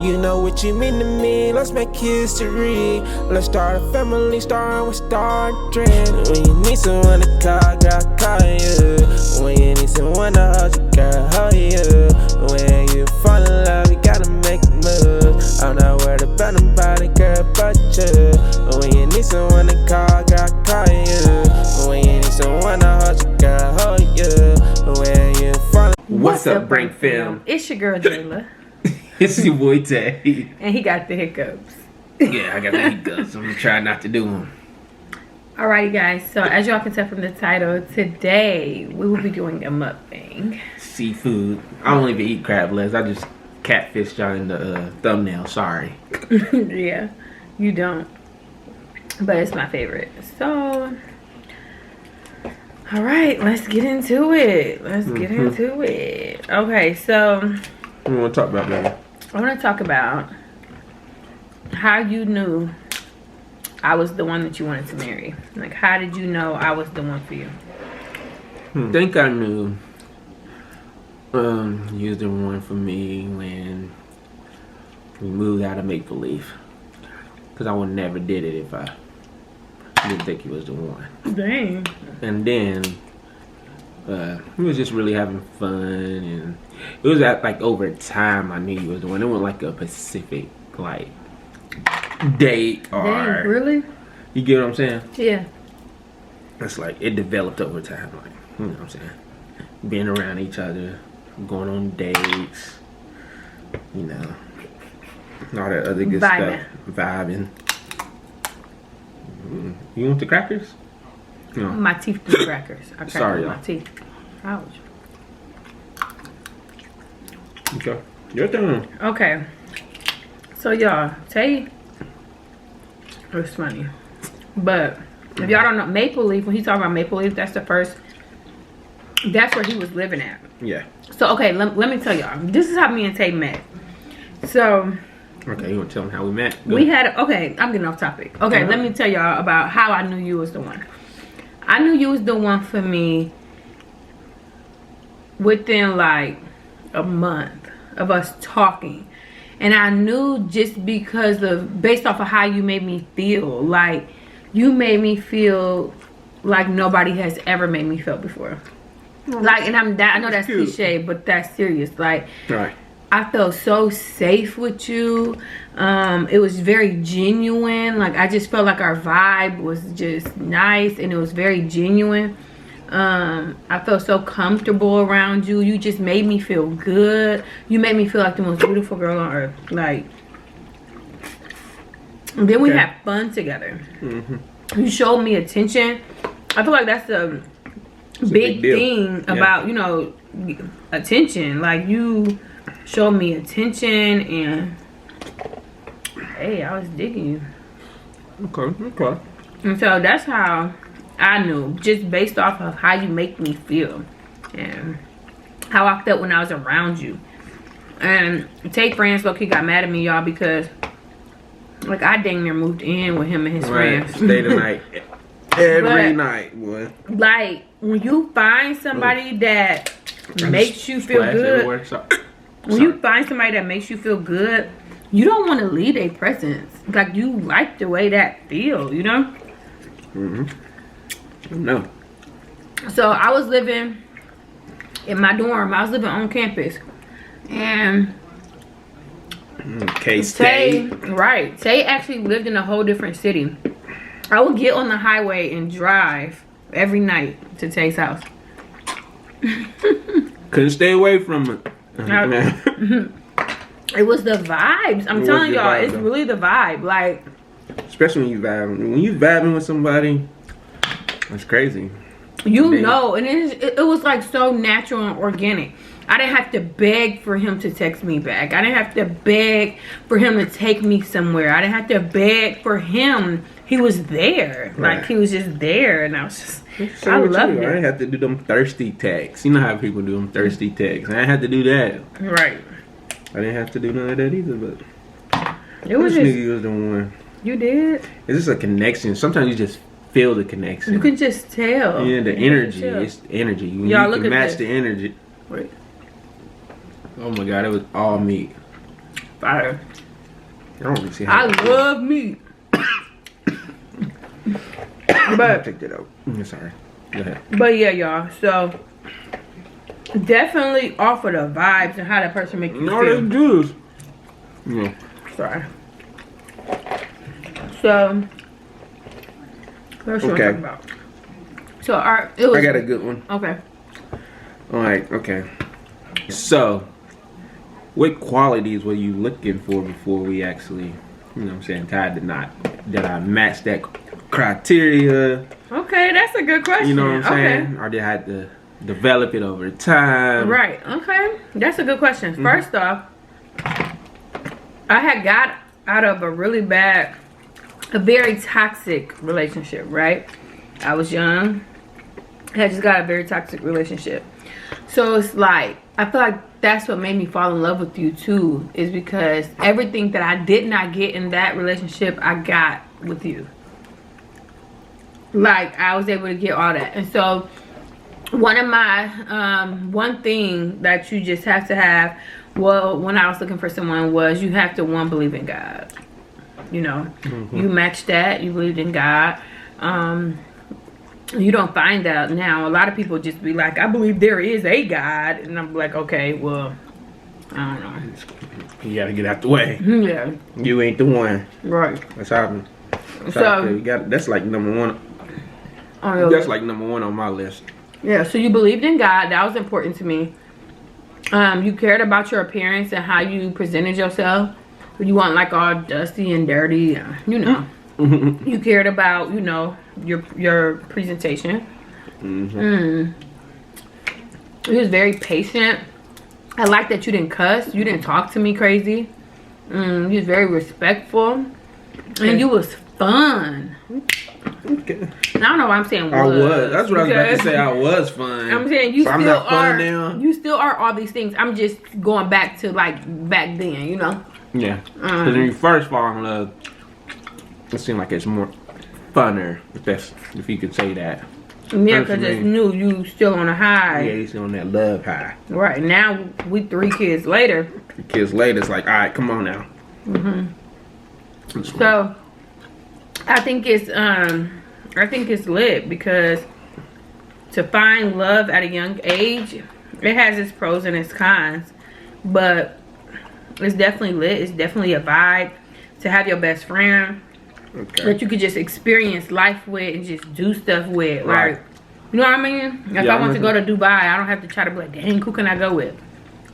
You know what you mean to me, let's make history. Let's start a family, starting with Star Trend. When you need someone to call, girl, call you. When you need someone to hold you, girl, hold you. When you fall in love, you gotta make a move. I'm not worried about nobody, girl, but you. When you need someone to call, girl, call you. When you need someone to hold you, girl, hold you. When you fall. What's up, Brank fam? It's your girl Jayla. It's your boy Tay. And he got the hiccups. Yeah, I got the hiccups. I'm gonna try not to do them. Alrighty guys, so as y'all can tell from the title, today we will be doing a mukbang. Seafood. I don't even eat crab legs. I just catfished y'all in the thumbnail. Sorry. Yeah, you don't. But it's my favorite. So, alright, let's get into it. Let's get into it. Okay, so What do you want to talk about, baby? I want to talk about how you knew I was the one that you wanted to marry. Like, how did you know I was the one for you? I think I knew you was the one for me when we moved out of Make Believe. Because I would never did it if I didn't think he was the one. Dang. And then we was just really having fun, and it was at like over time I knew he was the one. It wasn't like a specific like date or. Dang, really? You get what I'm saying? Yeah. It's like it developed over time, like, you know what I'm saying? Being around each other, going on dates, you know, all that other good stuff. Vibing. You want the crackers? No. My teeth do crackers. I cracked Sorry, my y'all. teeth. Ouch. Okay. Your turn. Okay. So y'all, Tay was funny. But if y'all don't know, Maple Leaf, when he talking about Maple Leaf, that's where he was living at. Yeah. So okay, let me tell y'all. This is how me and Tay met. So Okay, you want to tell them how we met? we had, okay, I'm getting off topic. Okay, let me tell y'all about how I knew you was the one. I knew you was the one for me within like a month of us talking. And I knew just because of, based off of how you made me feel. Like, you made me feel like nobody has ever made me feel before. Like, and I know that's cliche, but that's serious. Like, Right. I felt so safe with you. It was very genuine. Like, I just felt like our vibe was just nice, and it was very genuine. I felt so comfortable around you. You just made me feel good. You made me feel like the most beautiful girl on earth. Like, and then we had fun together. You showed me attention. I feel like that's a big thing about, you know, attention. Like, you showed me attention, and hey, I was digging you. Okay. And so that's how I knew, just based off of how you make me feel and how I felt when I was around you. And Tay friends low-key got mad at me, y'all, because like I dang near moved in with him and his friends. Stay the night. Every night, boy. Like, when you find somebody that makes you feel good, when you find somebody that makes you feel good, you don't want to leave a presence. Like, you like the way that feel, you know? No. So I was living in my dorm. I was living on campus. And Tay, right. Tay actually lived in a whole different city. I would get on the highway and drive every night to Tay's house. Couldn't stay away from it. It was the vibes. I'm telling y'all, it's really the vibe. Like, especially when you vibing. When you vibing with somebody, it's crazy. You know, and it was like so natural and organic. I didn't have to beg for him to text me back. I didn't have to beg for him to take me somewhere. I didn't have to beg for him. He was there. Right. Like, he was just there, and I was just, I loved it. I didn't have to do them thirsty texts. You know how people do them thirsty texts. I didn't have to do that. Right. I didn't have to do none of that either, but it was just, just, you was the one. You did? It's just a connection. Sometimes you just feel the connection. You can just tell. Yeah, the energy. It's the energy. You can match the energy. Wait. Oh my God, it was all meat. fire. I don't really see how. I love meat. But take that out. Sorry. Go ahead. But yeah, y'all. So definitely offer the vibes and how that person make you No, feel. that's juice. Yeah. Sorry. So what you Okay. talking about? So it was. I got a good one. Okay. Alright, okay. So, what qualities were you looking for before we actually, you know what I'm saying, tied the knot? Did I match that criteria? Okay, that's a good question. You know what I'm saying? Or did I have to develop it over time? Right. Okay. That's a good question. First off, I had got out of a very toxic relationship, right? I was young. I had just got a very toxic relationship. So it's like, I feel like that's what made me fall in love with you too, is because everything that I did not get in that relationship, I got with you. Like, I was able to get all that. And so one of my one thing that you just have to have, well, when I was looking for someone, was you have to, one, believe in God. You know, you matched that, you believed in God. You don't find out now. A lot of people just be like, I believe there is a God, and I'm like, okay, well, I don't know. You gotta get out the way. Yeah. You ain't the one. Right. That's happening. So That's like number one. That's like number one on my list. yeah, so you believed in God. That was important to me. You cared about your appearance and how you presented yourself. You weren't like all dusty and dirty, you know. You cared about, you know, your presentation. You was very patient. I like that you didn't cuss. You didn't talk to me crazy. You was very respectful. And you was fun. Okay. I don't know why I'm saying was. I was. That's what I was about to say. I was fun. I'm saying you so still I'm not fun are. now. You still are all these things. I'm just going back to like back then, you know. Yeah. Because when you first fall in love, it seemed like it's more funner, if you could say that. Yeah, because it's new. You still on a high. Yeah, you still on that love high. Right now, we 3 kids later. 3 kids later, it's like, all right, come on now. So, I think it's lit because to find love at a young age, it has its pros and its cons, but it's definitely lit. It's definitely a vibe to have your best friend that you could just experience life with and just do stuff with. Right. Like, you know what I mean? If I want to go to Dubai, I don't have to try to be like, dang, who can I go with?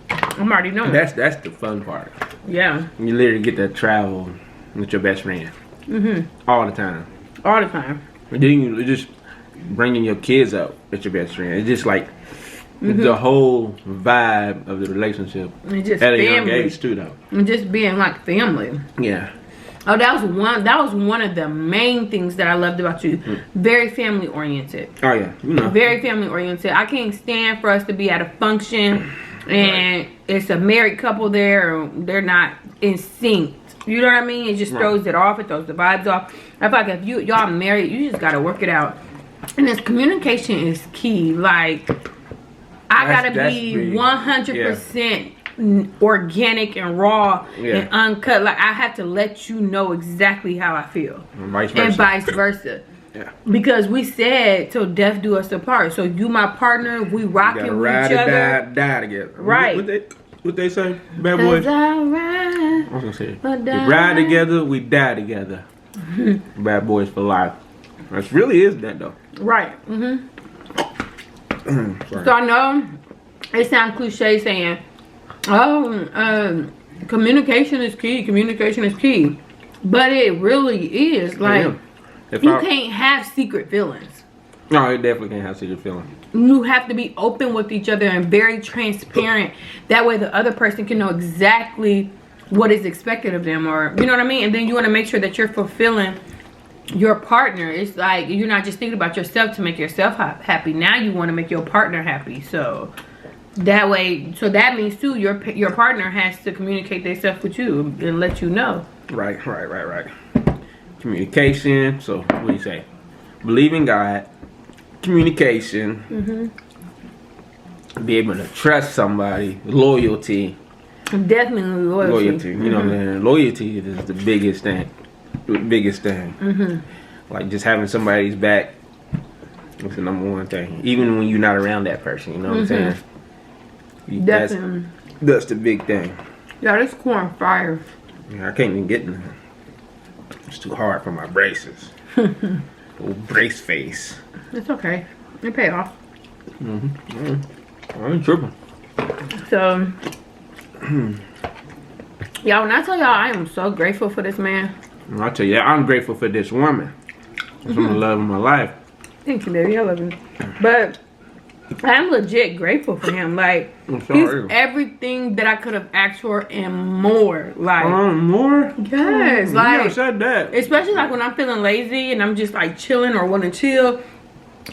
I'm already knowing. That's the fun part. Yeah. You literally get to travel with your best friend. All the time. All the time. And then you just bringing your kids up with your best friend. It's just like the whole vibe of the relationship And just at a family. young age too, though. And just being like family. Yeah. Oh, that was one of the main things that I loved about you. Very family oriented. Oh yeah, you know. Very family oriented. I can't stand for us to be at a function and it's a married couple there, or they're not in sync. You know what I mean? It just throws it off. It throws the vibes off. I feel like if y'all married, you just gotta work it out. And this communication is key. Like, I gotta be 100% organic and raw and uncut. Like, I have to let you know exactly how I feel, and vice versa. Yeah. Because we said till death do us apart. So you my partner, we rocking with each other. Die together. Right. What they say? Bad boys. I was gonna say, we ride together, we die together. Bad boys for life. It really is that though. Right. So I know it sounds cliche saying, oh, communication is key. Communication is key, but it really is. Like, you can't have secret feelings. No, it definitely can't have secret feelings. You have to be open with each other and very transparent. That way the other person can know exactly what is expected of them, or you know what I mean? And then you want to make sure that you're fulfilling your partner. It's like you're not just thinking about yourself to make yourself happy. Now you want to make your partner happy. So that way, so that means too, your partner has to communicate themselves with you and let you know. Right. Communication. So what do you say? Believe in God. Communication. Be able to trust somebody. Loyalty. Definitely loyalty. Loyalty. You know what I'm saying? Loyalty is the biggest thing. The biggest thing. Like just having somebody's back is the number one thing. Even when you're not around that person, you know what I'm saying? Definitely. That's the big thing. Yeah, this corn fire. Yeah, I can't even get none. It's too hard for my braces. Little brace face. It's okay. It pay off. I ain't tripping. So, y'all, when I tell y'all I am so grateful for this man. I tell you, I'm grateful for this woman. That's the love of my life. Thank you, baby. I love you. But I'm legit grateful for him. Like, he's everything that I could have asked for and more. Like, more? Yes. You Like, never said that. especially like when I'm feeling lazy and I'm just like chilling or want to chill.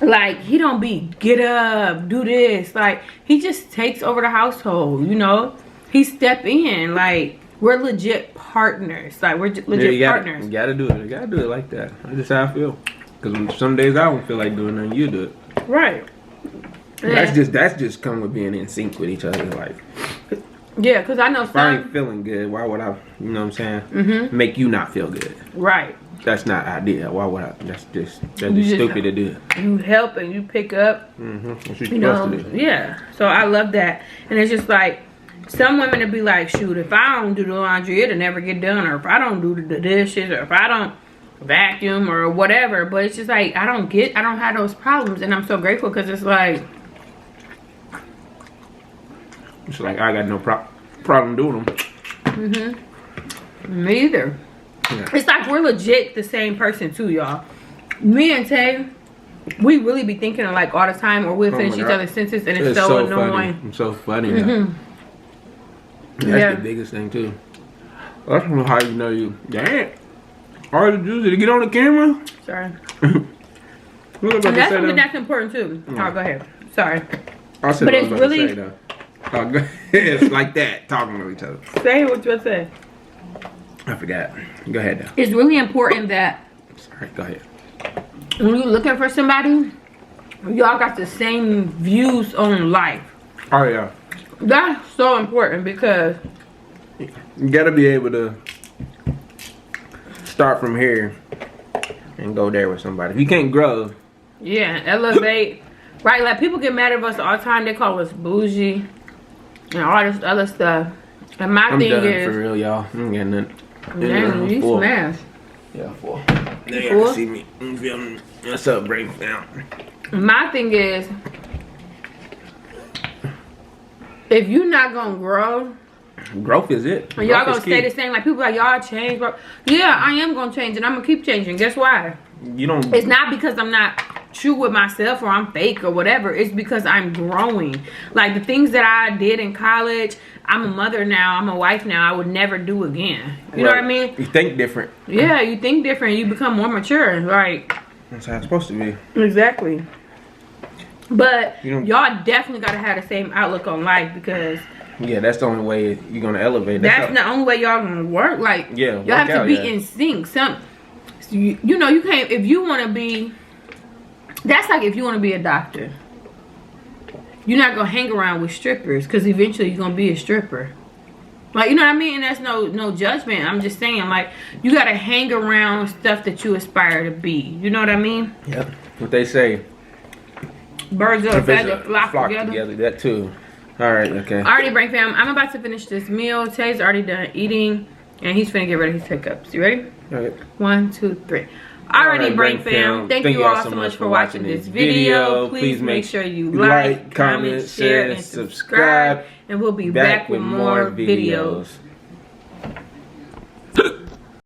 Like, he don't be get up, do this. Like, he just takes over the household, you know? He step in. Like, we're legit partners. Like, we're legit partners. You gotta do it. You gotta do it like that. That's just how I feel. Because some days I don't feel like doing nothing, you do it. Right. That's just come with being in sync with each other. Like, yeah, because I know if I ain't feeling good, why would I, you know what I'm saying? Make you not feel good. Right. That's not ideal. Why would I? That's just stupid to do. You help and you pick up. That's what you're You know, supposed to do. yeah. So I love that. And it's just like, some women will be like, shoot, if I don't do the laundry, it'll never get done. Or if I don't do the dishes, or if I don't vacuum or whatever. But it's just like, I don't have those problems. And I'm so grateful because it's like, it's like I got no problem doing them. me either. Yeah. It's like we're legit the same person too, y'all. Me and Tay, we really be thinking like all the time, or we'll finish each other's sentences, and it's so annoying. Funny. It's so funny. That's the biggest thing too. I don't know how you know you. Damn. All the juice. Did you get on the camera? Sorry. And that's something that's important too. Oh, go ahead. Sorry. But it's really. Say, it's like that, talking to each other. Say what you say. I forgot. Go ahead though. It's really important that. Sorry. Go ahead. When you're looking for somebody, y'all got the same views on life. Oh yeah. That's so important because you gotta be able to start from here and go there with somebody. If you can't grow, yeah, elevate. Right, like people get mad at us all the time. They call us bougie and all this other stuff. And my thing is, for real, y'all. I'm getting it. Damn, you smash. Yeah, full. They gotta see me. I'm feeling. What's up, Brank now? My thing is, if you're not gonna grow, growth is it. And y'all gonna stay the same. Like people like, y'all change, bro. Yeah, I am gonna change and I'm gonna keep changing. Guess why? You don't. It's not because I'm not true with myself or I'm fake or whatever. It's because I'm growing. Like the things that I did in college, I'm a mother now, I'm a wife now, I would never do again. You know what I mean? You think different. Yeah, you think different. You become more mature. Like that's how it's supposed to be. Exactly. But y'all definitely gotta have the same outlook on life because yeah, that's the only way you're gonna elevate. That's the only way y'all gonna work. Like yeah, y'all have to be in sync. You know, you can't if you want to be. That's like if you want to be a doctor. You're not gonna hang around with strippers because eventually you're gonna be a stripper. Like you know what I mean? And that's no judgment. I'm just saying like you gotta hang around stuff that you aspire to be. You know what I mean? Yep. What they say. Birds of a feather flock together. That too. Alright, okay. Alrighty, Brank fam. I'm about to finish this meal. Tay's already done eating. And he's finna get ready for his hiccups. You ready? Alright. 1, 2, 3. Alrighty, Brank fam. Thank you all so much for watching this video. Please make sure you like, comment, share, and subscribe. And we'll be back with more videos.